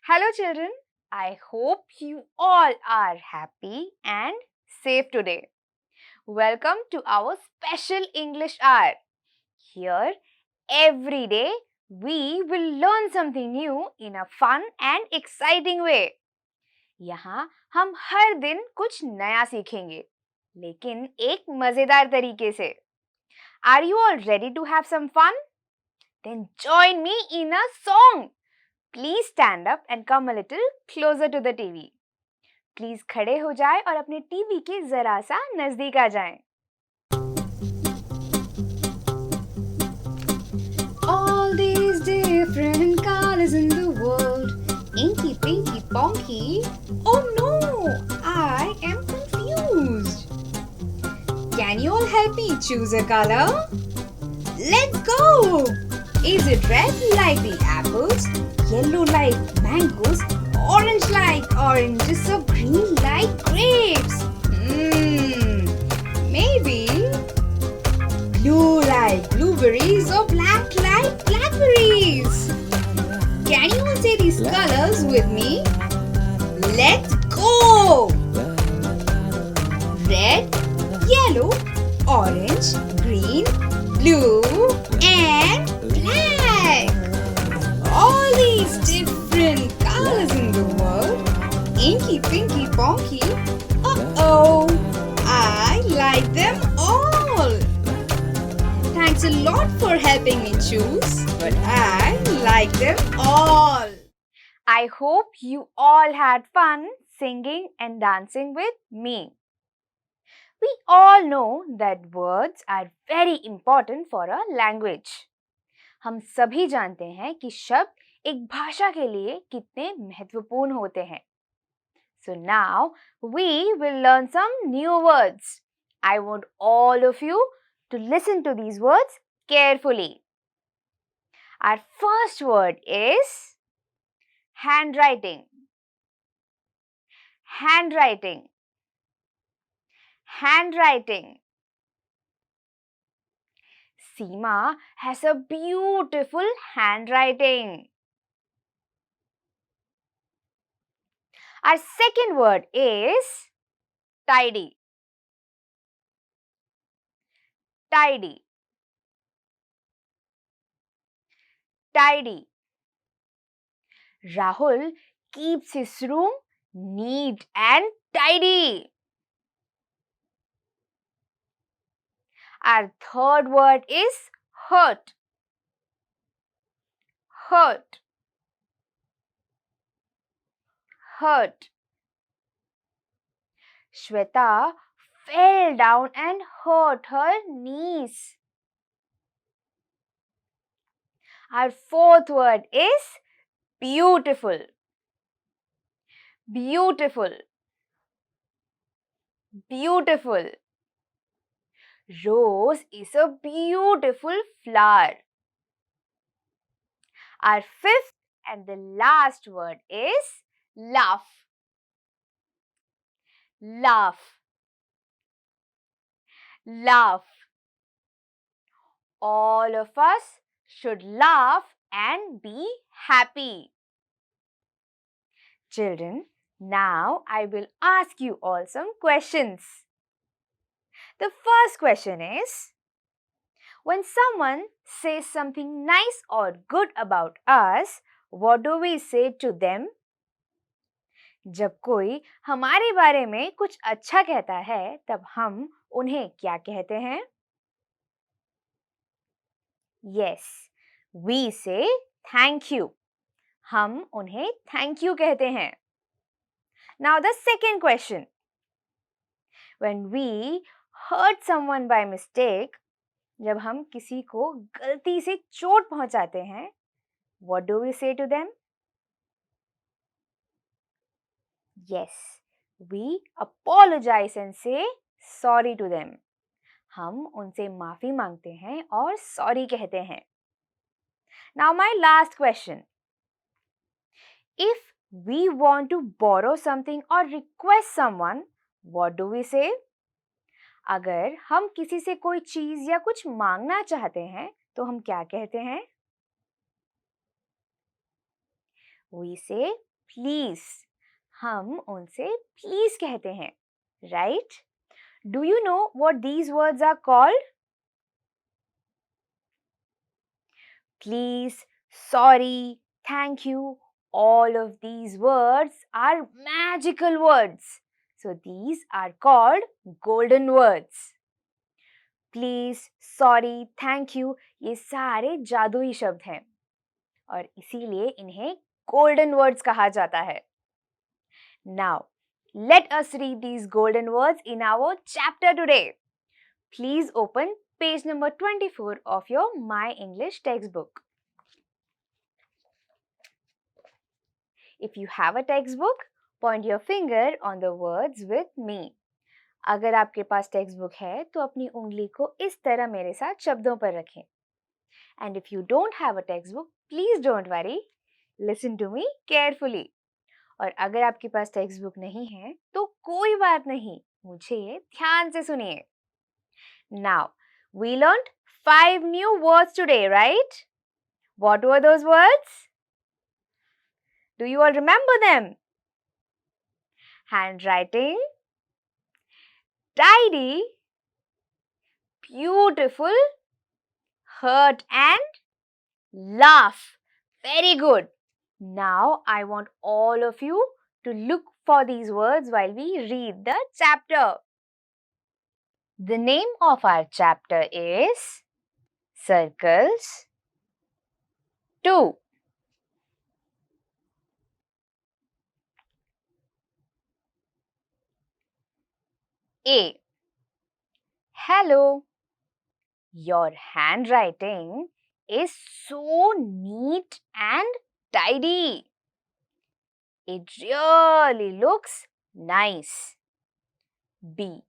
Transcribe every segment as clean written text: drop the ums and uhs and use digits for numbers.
Hello children, I hope you all are happy and safe today. Welcome to our special English hour. Here, every day, we will learn something new in a fun and exciting way. यहाँ हम हर दिन कुछ नया सीखेंगे, लेकिन एक मजेदार तरीके से. Are you all ready to have some fun? Then join me in a song. Please stand up and come a little closer to the TV. Please खड़े हो जाए और अपने टीवी के जरा सा नजदीक आ जाएं. All these different colors in the world, inky, pinky, ponky. Oh no, I am confused. Can you all help me choose a color? Let's go! Is it red like the apples, yellow like mangoes, orange like oranges, or green like grapes? Maybe blue like blueberries or black like blackberries. Can you all say these colors with me? Let's go! Red, yellow, orange, green, blue, and black. All these different colors in the world. Inky, pinky, ponky. Uh-oh, I like them all. Thanks a lot for helping me choose, but I like them all. I hope you all had fun singing and dancing with me. We all know that words are very important for a language. हम सभी जानते हैं कि शब्द एक भाषा के लिए कितने महत्वपूर्ण होते हैं. So now we will learn some new words. I want all of you to listen to these words carefully. Our first word is handwriting. Handwriting. Handwriting. Seema has a beautiful handwriting. Our second word is tidy. Tidy. Tidy. Rahul keeps his room neat and tidy. Our third word is hurt. Hurt. Hurt. Shweta fell down and hurt her knees. Our fourth word is beautiful. Beautiful. Beautiful. Rose is a beautiful flower. Our fifth and the last word is laugh. Laugh. Laugh. All of us should laugh and be happy. Children, now I will ask you all some questions. The first question is, when someone says something nice or good about us, what do we say to them? जब कोई हमारे बारे में कुछ अच्छा कहता है, तब हम उन्हें क्या कहते हैं? Yes, we say thank you. हम उन्हें thank you कहते हैं. Now the second question. When we hurt someone by mistake, जब हम किसी को गलती से चोट पहुंचाते हैं, what do we say to them? Yes, we apologize and say sorry to them. हम उनसे माफी मांगते हैं और sorry कहते हैं. Now my last question. If we want to borrow something or request someone, what do we say? अगर हम किसी से कोई चीज या कुछ मांगना चाहते हैं, तो हम क्या कहते हैं? We say please. हम उनसे please कहते हैं, right? Do you know what these words are called? Please, sorry, thank you. All of these words are magical words. So these are called golden words. Please, sorry, thank you ये सारे जादुई शब्द हैं और इसीलिए इन्हें golden words कहा जाता है. Now, let us read these golden words in our chapter today. Please open page number 24 of your My English textbook. If you have a textbook, point your finger on the words with me. अगर आपके पास text है तो अपनी उंगली को इस तरह मेरे साथ शब्दों पर रखें. And if you don't have a textbook, please don't worry. Listen to me carefully. और अगर आपके पास टेक्स्ट नहीं है तो कोई बात नहीं, मुझे ध्यान से सुनिए. Now, we learned 5 new words today, right? What were those words? Do you all remember them? Handwriting, tidy, beautiful, hurt and laugh. Very good. Now I want all of you to look for these words while we read the chapter. The name of our chapter is Circles 2. A. Hello. Your handwriting is so neat and tidy. It really looks nice. B.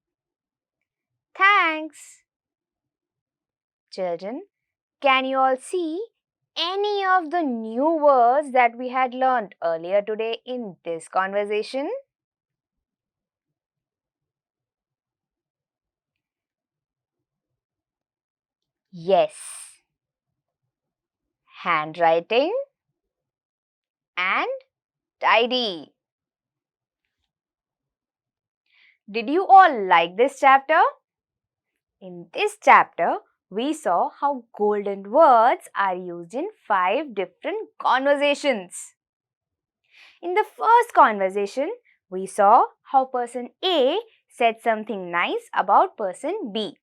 Thanks. Children, can you all see any of the new words that we had learned earlier today in this conversation? Yes. Handwriting and tidy. Did you all like this chapter? In this chapter, we saw how golden words are used in 5 different conversations. In the first conversation, we saw how person A said something nice about person B.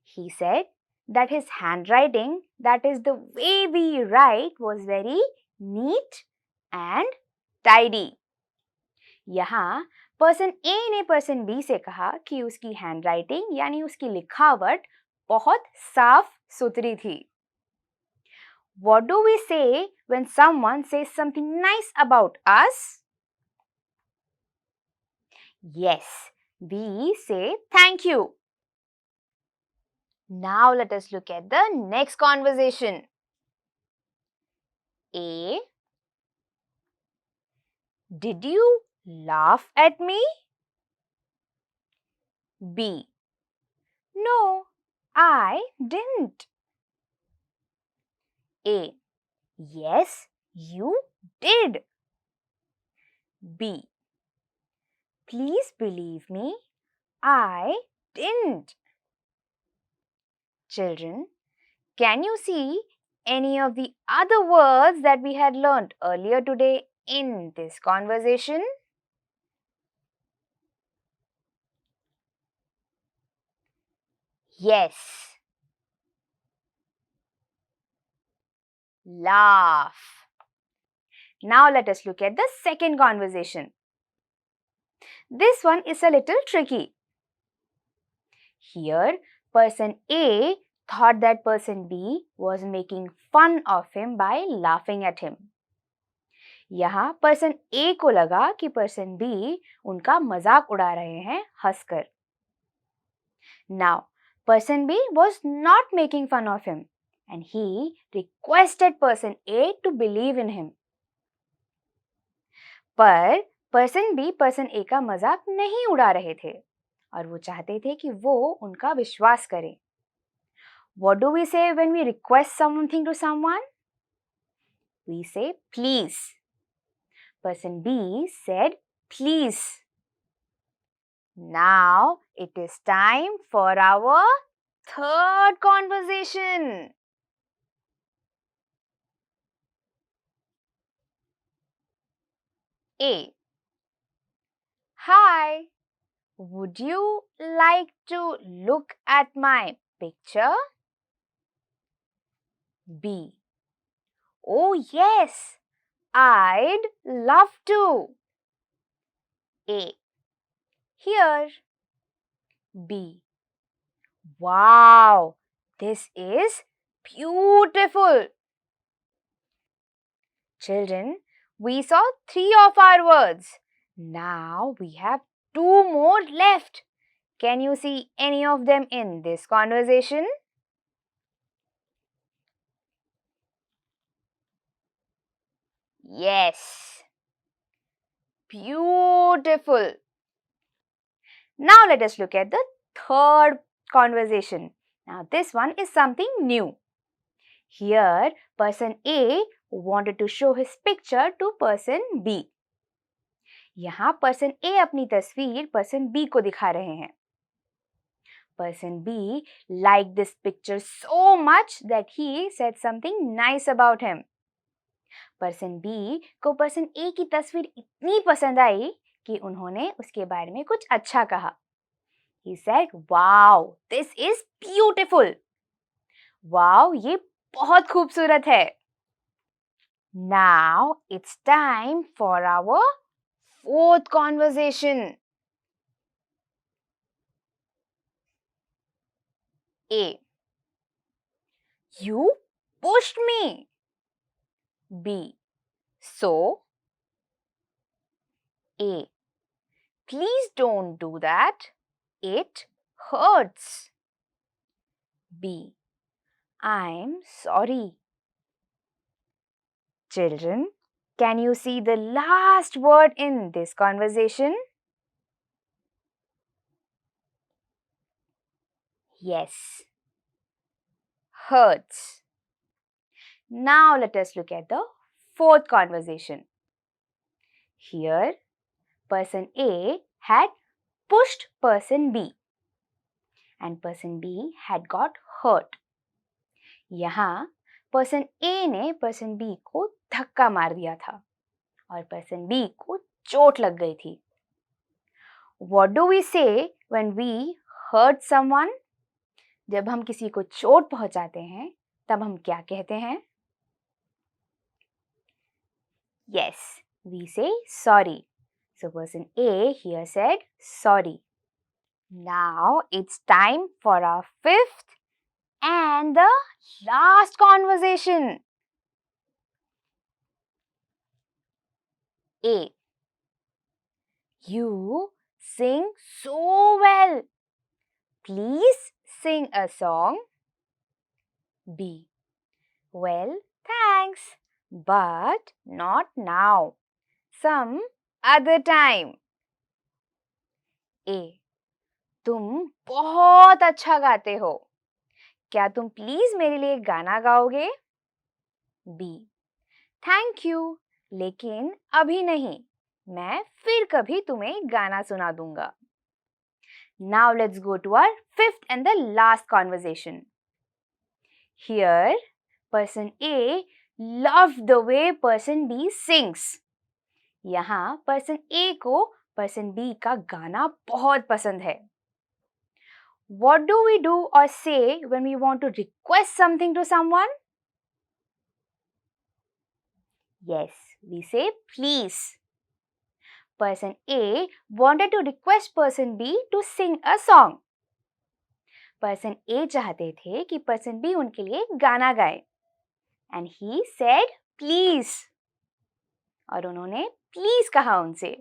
He said that his handwriting, that is the way we write, was very neat and tidy. यहाँ person ए ने person B से कहा कि उसकी handwriting यानी उसकी लिखावट बहुत साफ सुथरी थी. What do we say when someone says something nice about us? Yes, we say thank you. Now let us look at the next conversation. A. Did you laugh at me? B. No, I didn't. A. Yes, you did. B. Please believe me, I didn't. Children, can you see any of the other words that we had learned earlier today in this conversation? Yes. laugh. Now let us look at the second conversation. This one is a little tricky. Here, person A thought that person B was making fun of him by laughing at him. यहाँ person A को लगा कि person B उनका मजाक उड़ा रहे हैं हंसकर. Now, person B was not making fun of him and he requested person A to believe in him. पर पर्सन B पर्सन A का मजाक नहीं उड़ा रहे थे और वो चाहते थे कि वो उनका विश्वास करें. What do we say when we request something to someone? We say please. Person B said please. Now it is time for our third conversation. A. Hi, would you like to look at my picture? B. Oh yes, I'd love to. A. Here. B. Wow, this is beautiful. Children, we saw 3 of our words. Now we have 2 more left. Can you see any of them in this conversation? Yes. Beautiful. Now let us look at the third conversation. Now this one is something new. Here, person A wanted to show his picture to person B. यहाँ person A अपनी तस्वीर person B को दिखा रहे हैं. Person B liked this picture so much that he said something nice about him. Person B को person A की तस्वीर इतनी पसंद आई कि उन्होंने उसके बारे में कुछ अच्छा कहा. He said, "Wow, this is beautiful." Wow, ये बहुत खूबसूरत है. Now it's time for our fourth conversation. A. You pushed me. B. So? A. Please don't do that. It hurts. B. I'm sorry. Children, can you see the last word in this conversation? Yes. Hurts. Now let us look at the fourth conversation. Here, person A had pushed person B and person B had got hurt. यहाँ person A ने person B को धक्का मार दिया था और person B को चोट लग गई थी. What do we say when we hurt someone? जब हम किसी को चोट पहुंचाते हैं तब हम क्या कहते हैं? Yes, we say sorry. So person A here said sorry. Now it's time for our fifth and the last conversation. A. You sing so well. Please sing a song. B. Well, thanks, but not now. Some other time. A. तुम बहुत अच्छा गाते हो. क्या तुम please मेरे लिए गाना गाओगे? B. Thank you, लेकिन अभी नहीं. मैं फिर कभी तुम्हें गाना सुना दूंगा. Now let's go to our fifth and the last conversation. Here, person A loved the way person B sings. यहाँ person A को person B का गाना बहुत पसंद है. What do we do or say when we want to request something to someone? Yes, we say please. Person A wanted to request person B to sing a song. Person A चाहते थे कि person B उनके लिए गाना गाए. And he said please. और उन्होंने please कहा उनसे.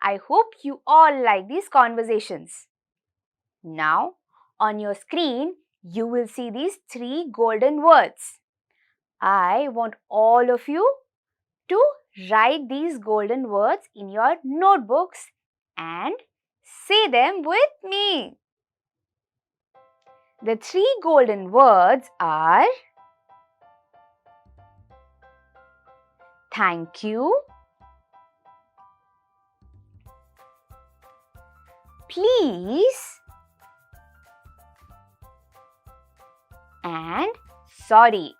I hope you all like these conversations. Now, on your screen, you will see these 3 golden words. I want all of you to write these golden words in your notebooks and say them with me. The 3 golden words are thank you, please, and sorry.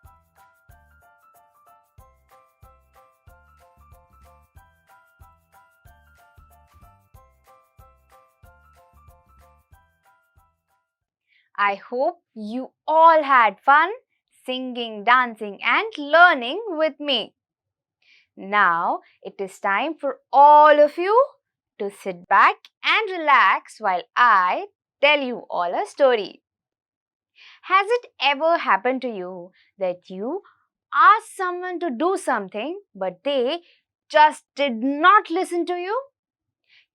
I hope you all had fun singing, dancing, and learning with me. Now it is time for all of you to sit back and relax while I tell you all a story. Has it ever happened to you that you asked someone to do something but they just did not listen to you?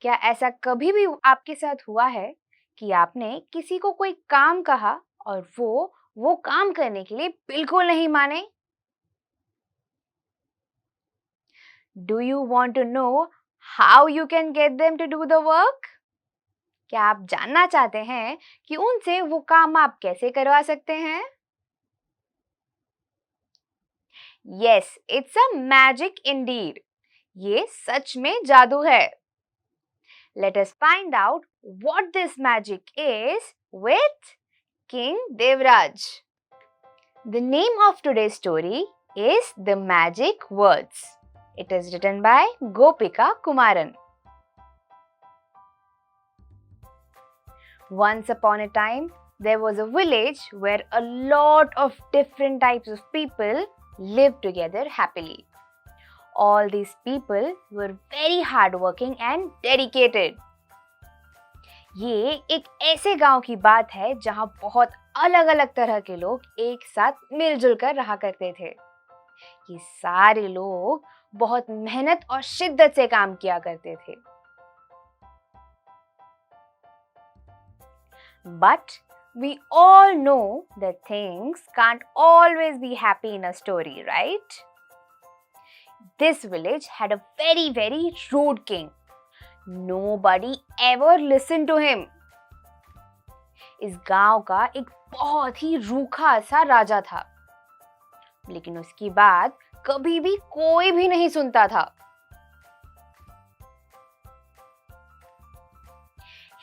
क्या ऐसा कभी भी आपके साथ हुआ है कि आपने किसी को कोई काम कहा और वो काम करने के लिए बिल्कुल नहीं माने? Do you want to know how you can get them to do the work? क्या आप जानना चाहते हैं कि उनसे वो काम आप कैसे करवा सकते हैं? Yes, it's a magic indeed. ये सच में जादू है. Let us find out what this magic is with King Devraj. The name of today's story is The Magic Words. It is written by Gopika Kumaran. Once upon a time, there was a village where a lot of different types of people lived together happily. All these people were very hardworking and dedicated. ये एक ऐसे गांव की बात है जहां बहुत अलग-अलग तरह के लोग एक साथ मिलजुल कर रहा करते थे. ये सारे लोग बहुत मेहनत और शिद्दत से काम किया करते थे. But we all know that things can't always be happy in a story, right? This village had a very rude king. Nobody ever listened to him. इस गांव का एक बहुत ही रूखा सा राजा था, लेकिन उसकी बात कभी भी कोई भी नहीं सुनता था.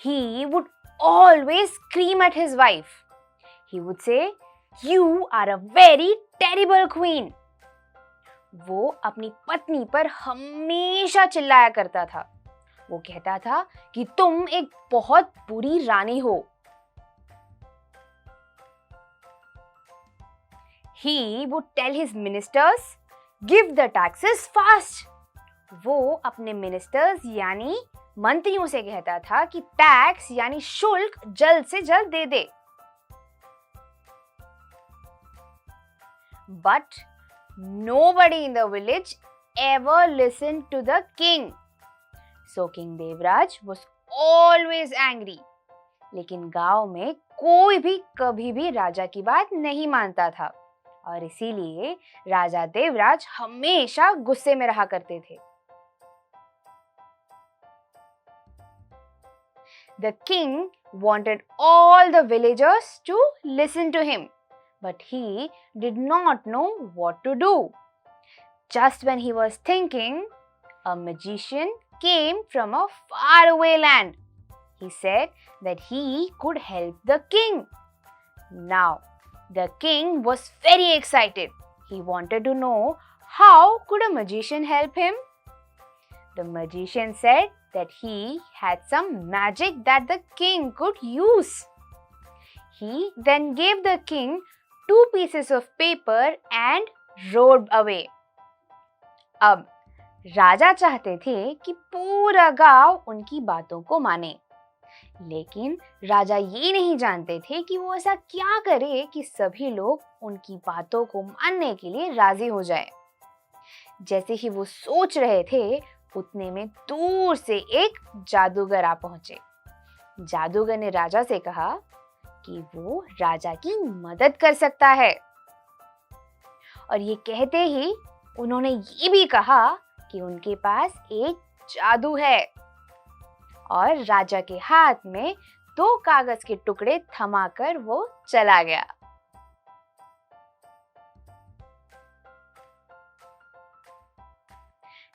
He would always scream at his wife. He would say, "You are a very terrible queen." वो अपनी पत्नी पर हमेशा चिल्लाया करता था. वो कहता था कि तुम एक बहुत बुरी रानी हो. He would tell his ministers, "Give the taxes fast." वो अपने ministers यानी मंत्रियों से कहता था कि टैक्स यानी शुल्क जल्द से जल्द दे दे. But nobody in the village ever listened to the king. So King Devraj was always angry. लेकिन गांव में कोई भी कभी भी राजा की बात नहीं मानता था और इसीलिए राजा देवराज हमेशा गुस्से में रहा करते थे. The king wanted all the villagers to listen to him, but he did not know what to do. Just when he was thinking, a magician came from a faraway land. He said that he could help the king. Now, the king was very excited. He wanted to know how could a magician help him. The magician said that he had some magic that the king could use. He then gave the king 2 pieces of paper and rode away. अब राजा चाहते थे कि पूरा गांव उनकी बातों को माने, लेकिन राजा ये नहीं जानते थे कि वो ऐसा क्या करे कि सभी लोग उनकी बातों को मानने के लिए राजी हो जाए। जैसे ही वो सोच रहे थे, उतने में दूर से एक जादूगर आ पहुंचे। जादूगर ने राजा से कहा कि वो राजा की मदद कर सकता है, और ये कहते ही उन्होंने ये भी कहा कि उनके पास एक जादू है, और राजा के हाथ में 2 कागज के टुकड़े थमाकर वो चला गया।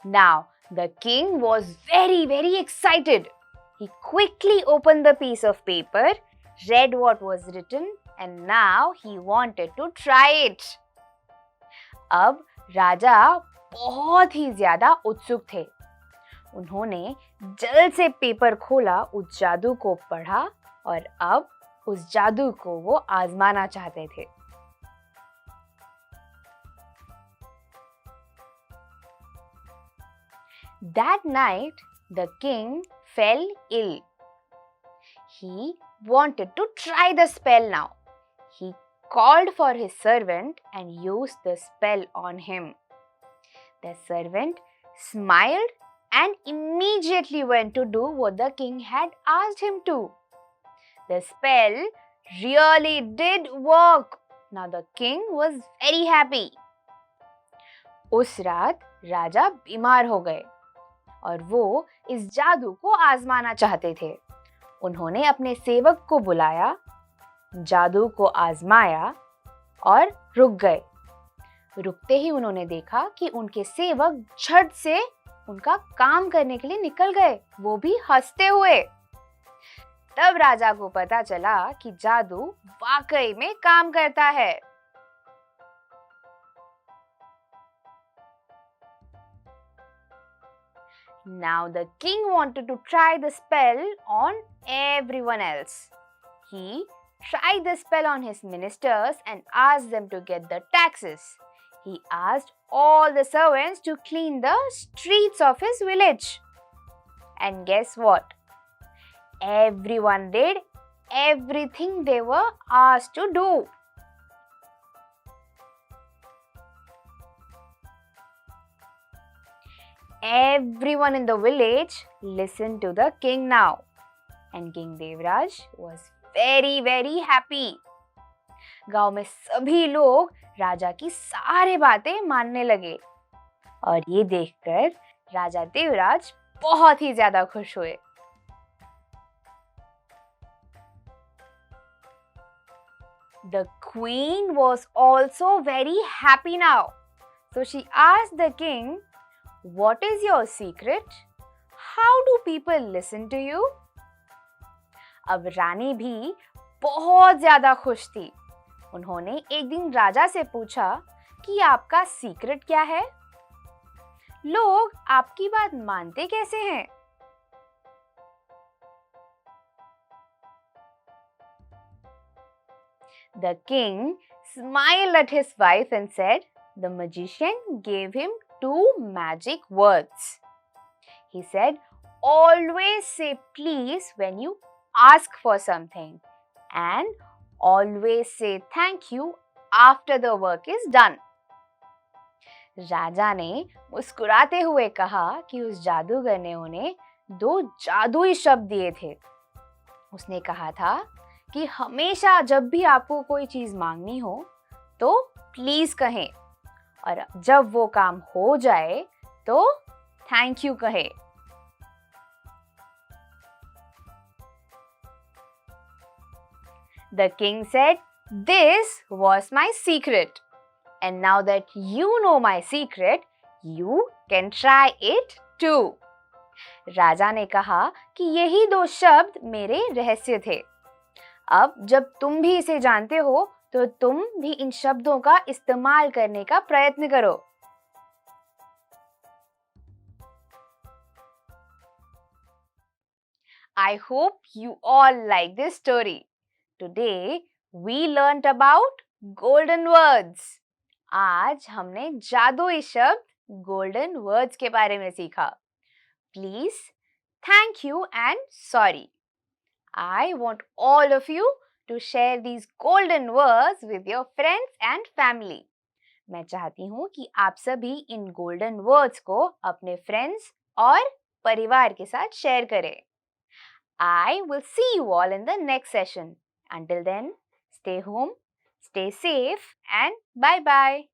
Now the king was very excited. He quickly opened the piece of paper, read what was written, and now he wanted to try it. अब राजा बहुत ही ज्यादा उत्सुक थे। उन्होंने जल्द से पेपर खोला, उस जादू को पढ़ा, और अब उस जादू को वो आजमाना चाहते थे। That night, the king fell ill. He wanted to try the spell now. He called for his servant and used the spell on him. The servant smiled and immediately went to do what the king had asked him to. The spell really did work. Now the king was very happy. उस रात राजा बीमार हो गए और वो इस जादू को आजमाना चाहते थे। उन्होंने अपने सेवक को बुलाया, जादू को आजमाया और रुक गए। रुकते ही उन्होंने देखा कि उनके सेवक झट से उनका काम करने के लिए निकल गए, वो भी हंसते हुए। तब राजा को पता चला कि जादू वाकई में काम करता है। Now the king wanted to try the spell on everyone else. He tried the spell on his ministers and asked them to get the taxes. He asked all the servants to clean the streets of his village. And guess what? Everyone did everything they were asked to do. Everyone in the village listened to the king now, and King Devraj was very happy. गांव में सभी लोग राजा की सारी बातें मानने लगे, और ये देखकर राजा देवराज बहुत ही ज्यादा खुश हुए। The queen was also very happy now. So she asked the king, "What is your secret? How do people listen to you?" अब रानी भी बहुत ज्यादा खुश थी। उन्होंने एक दिन राजा से पूछा कि आपका सीक्रेट क्या है? लोग आपकी बात मानते कैसे हैं? The king smiled at his wife and said, the magician gave him 2 magic words. He said, always say please when you ask for something, and always say thank you after the work is done. राजा ने मुस्कुराते हुए कहा कि उस जादूगर ने उन्हें 2 जादुई शब्द दिए थे। उसने कहा था कि हमेशा जब भी आपको कोई चीज मांगनी हो तो प्लीज कहें, और जब वो काम हो जाए तो थैंक यू कहें। The king said, "This was my secret, and now that you know my secret, you can try it too." राजा ने कहा कि यही 2 शब्द मेरे रहस्य थे। अब जब तुम भी इसे जानते हो तो तुम भी इन शब्दों का इस्तेमाल करने का प्रयत्न करो। I hope you all like this story. Today we learnt about golden words. आज हमने जादुई शब्द golden words के बारे में सीखा. Please, thank you and sorry. I want all of you to share these golden words with your friends and family. मैं चाहती हूँ कि आप सभी इन golden words को अपने friends और परिवार के साथ शेयर करें. I will see you all in the next session. Until then, stay home, stay safe, and bye-bye.